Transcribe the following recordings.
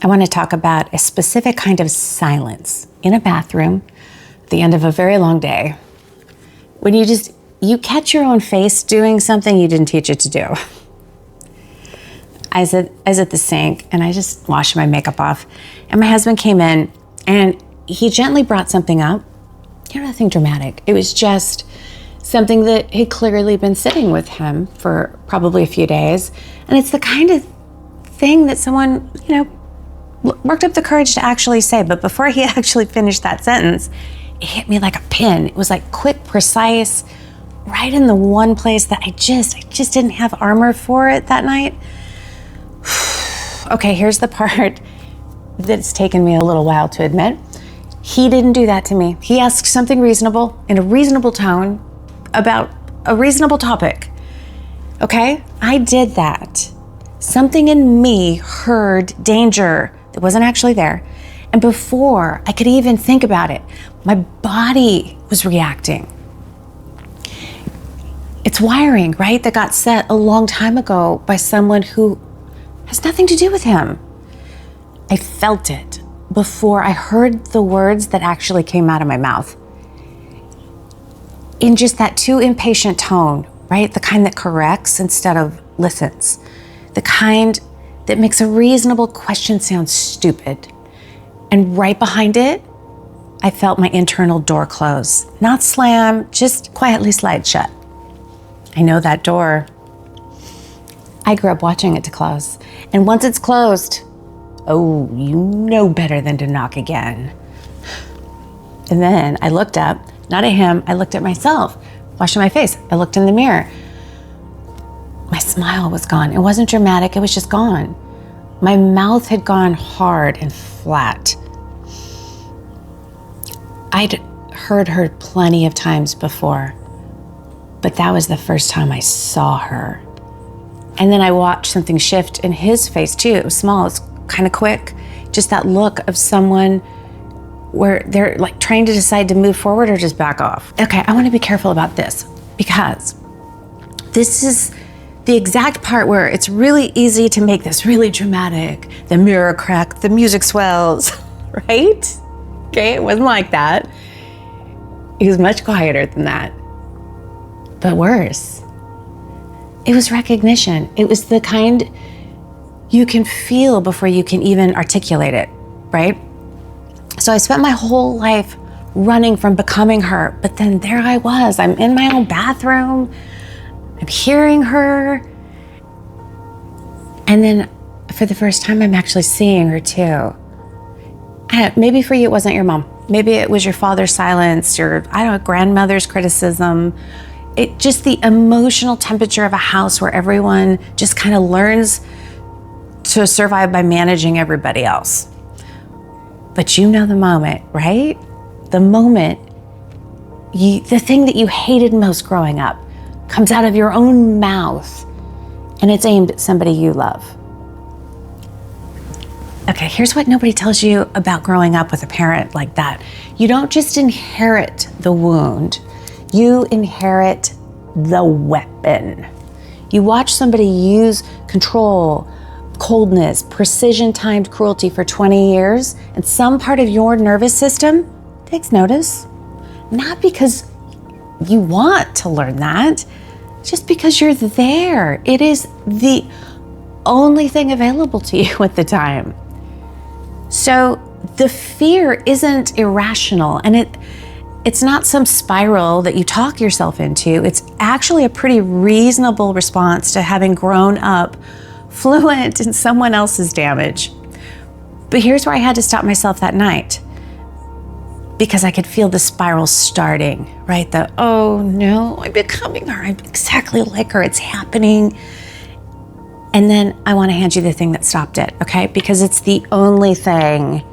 I want to talk about a specific kind of silence in a bathroom at the end of a very long day when you catch your own face doing something you didn't teach it to do. I was at the sink and I just washed my makeup off, and my husband came in and he gently brought something up. Nothing dramatic. It was just something that had clearly been sitting with him for probably a few days. And it's the kind of thing that someone, worked up the courage to actually say. But before he actually finished that sentence, it hit me like a pin. It was like quick, precise, right in the one place that I just didn't have armor for it that night. Okay, here's the part that's taken me a little while to admit. He didn't do that to me. He asked something reasonable in a reasonable tone about a reasonable topic. Okay, I did that. Something in me heard danger that wasn't actually there. And before I could even think about it, my body was reacting. It's wiring, right? That got set a long time ago by someone who has nothing to do with him. I felt it before I heard the words that actually came out of my mouth. In just that too impatient tone, right? The kind that corrects instead of listens. The kind that makes a reasonable question sound stupid. And right behind it, I felt my internal door close. Not slam, just quietly slide shut. I know that door. I grew up watching it to close. And once it's closed, oh, you know better than to knock again. And then I looked up, not at him, I looked at myself, washing my face. I looked in the mirror. My smile was gone. It wasn't dramatic, it was just gone. My mouth had gone hard and flat. I'd heard her plenty of times before, but that was the first time I saw her. And then I watched something shift in his face too. It was small, it was kind of quick. Just that look of someone where they're like trying to decide to move forward or just back off. Okay, I want to be careful about this because this is the exact part where it's really easy to make this really dramatic. The mirror crack, the music swells, right? Okay, it wasn't like that. It was much quieter than that. But worse, it was recognition. It was the kind you can feel before you can even articulate it, right? So I spent my whole life running from becoming her, but then there I was. I'm in my own bathroom. I'm hearing her. And then for the first time, I'm actually seeing her too. Maybe for you, it wasn't your mom. Maybe it was your father's silence, your, grandmother's criticism. It just the emotional temperature of a house where everyone just kind of learns to survive by managing everybody else. But you know the moment, right? The moment, the thing that you hated most growing up comes out of your own mouth and it's aimed at somebody you love. Okay, here's what nobody tells you about growing up with a parent like that. You don't just inherit the wound, you inherit the weapon. You watch somebody use control, coldness, precision-timed cruelty for 20 years, and some part of your nervous system takes notice. Not because you want to learn that, just because you're there. It is the only thing available to you at the time. So the fear isn't irrational, and it's not some spiral that you talk yourself into. It's actually a pretty reasonable response to having grown up fluent in someone else's damage. But here's where I had to stop myself that night, because I could feel the spiral starting, right? Oh no, I'm becoming her. I'm exactly like her. It's happening. And then I want to hand you the thing that stopped it, okay? Because it's the only thing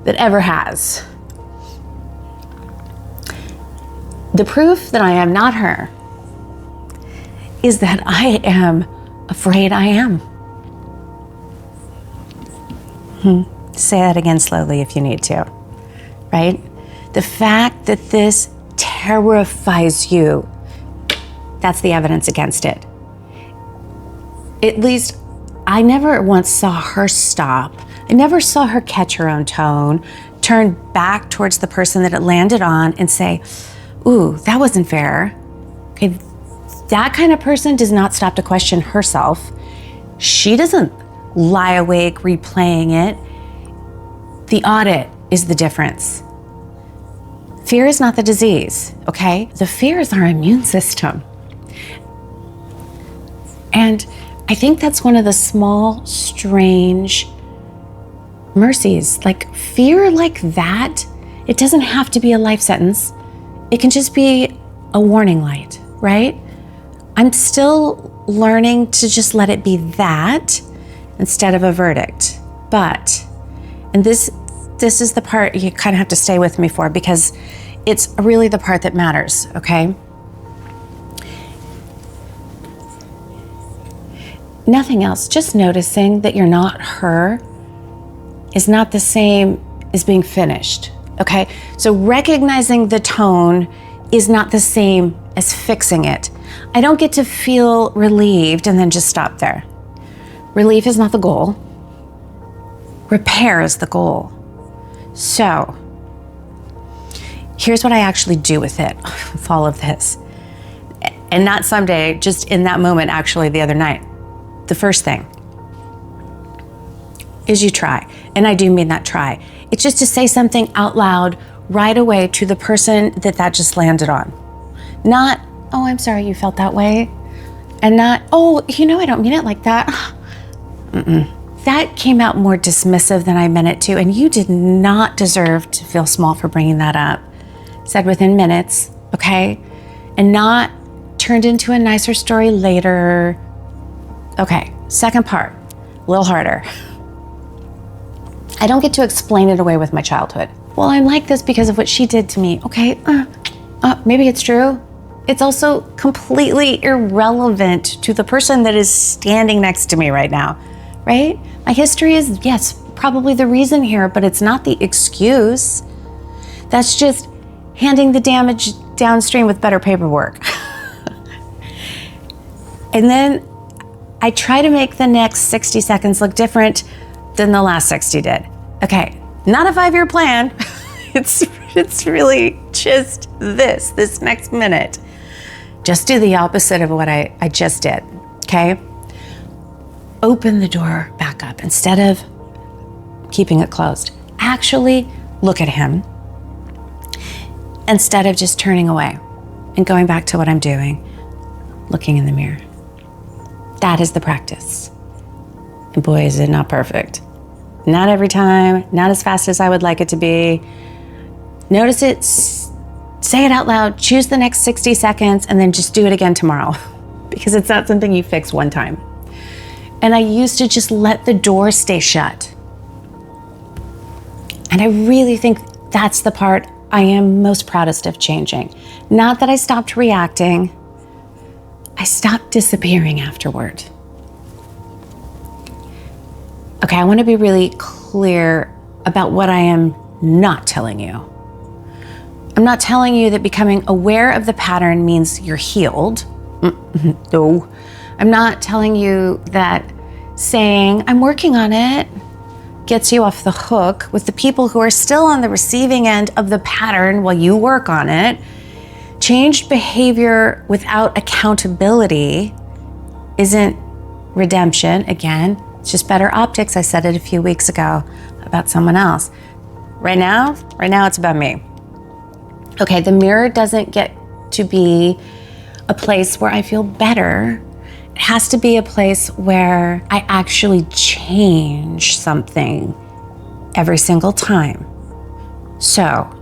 that ever has. The proof that I am not her is that I am afraid I am. Say that again slowly if you need to, right? The fact that this terrifies you, that's the evidence against it. At least I never once saw her stop I never saw her catch her own tone, turn back towards the person that it landed on and say, ooh, that wasn't fair. Okay, that kind of person does not stop to question herself. She doesn't lie awake replaying it. The audit is the difference. Fear is not the disease, okay? The fear is our immune system. And I think that's one of the small, strange mercies. Like fear like that, it doesn't have to be a life sentence. It can just be a warning light, right? I'm still learning to just let it be that instead of a verdict. But, and this is the part you kind of have to stay with me for, because it's really the part that matters, okay? Nothing else, just noticing that you're not her is not the same as being finished, okay? So recognizing the tone is not the same as fixing it. I don't get to feel relieved and then just stop there. Relief is not the goal. Repair is the goal. So, here's what I actually do with it, with all of this. And not someday, just in that moment, actually the other night. The first thing is you try. And I do mean that try. It's just to say something out loud right away to the person that just landed on. Not, oh, I'm sorry you felt that way. And not, oh, I don't mean it like that. That came out more dismissive than I meant it to, and you did not deserve to feel small for bringing that up. Said within minutes, okay? And not turned into a nicer story later. Okay, second part, a little harder. I don't get to explain it away with my childhood. Well, I'm like this because of what she did to me. Okay, maybe it's true. It's also completely irrelevant to the person that is standing next to me right now, right? My history is, yes, probably the reason here, but it's not the excuse. That's just handing the damage downstream with better paperwork. And then I try to make the next 60 seconds look different than the last 60 did. Okay, not a 5-year plan. It's really just this next minute. Just do the opposite of what I just did, okay? Open the door back up instead of keeping it closed. Actually look at him instead of just turning away and going back to what I'm doing, looking in the mirror. That is the practice. And boy, is it not perfect. Not every time, not as fast as I would like it to be. Notice it, say it out loud, choose the next 60 seconds, and then just do it again tomorrow because it's not something you fix one time. And I used to just let the door stay shut. And I really think that's the part I am most proudest of changing. Not that I stopped reacting, I stopped disappearing afterward. Okay, I want to be really clear about what I am not telling you. I'm not telling you that becoming aware of the pattern means you're healed. No. I'm not telling you that saying, I'm working on it, gets you off the hook with the people who are still on the receiving end of the pattern while you work on it. Changed behavior without accountability isn't redemption. Again, it's just better optics. I said it a few weeks ago about someone else. Right now it's about me. Okay, the mirror doesn't get to be a place where I feel better. It has to be a place where I actually change something every single time. So,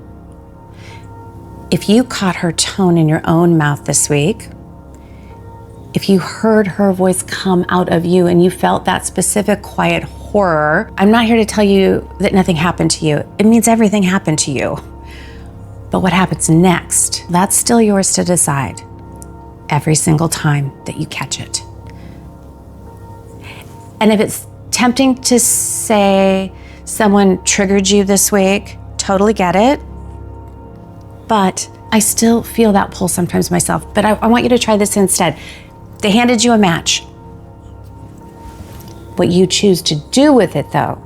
if you caught her tone in your own mouth this week, if you heard her voice come out of you and you felt that specific quiet horror, I'm not here to tell you that nothing happened to you. It means everything happened to you. But what happens next, that's still yours to decide every single time that you catch it. And if it's tempting to say someone triggered you this week, totally get it. But I still feel that pull sometimes myself. But I want you to try this instead. They handed you a match. What you choose to do with it, though,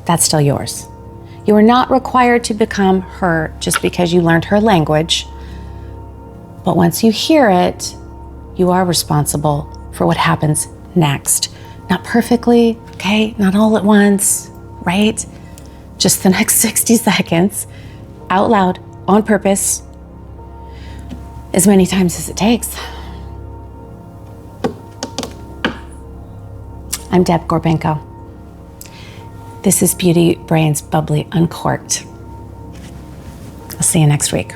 that's still yours. You are not required to become her just because you learned her language. But once you hear it, you are responsible for what happens next. Not perfectly, okay? Not all at once, right? Just the next 60 seconds, out loud, on purpose, as many times as it takes. I'm Deb Gorbenko. This is Beauty Brains Bubbly Uncorked. I'll see you next week.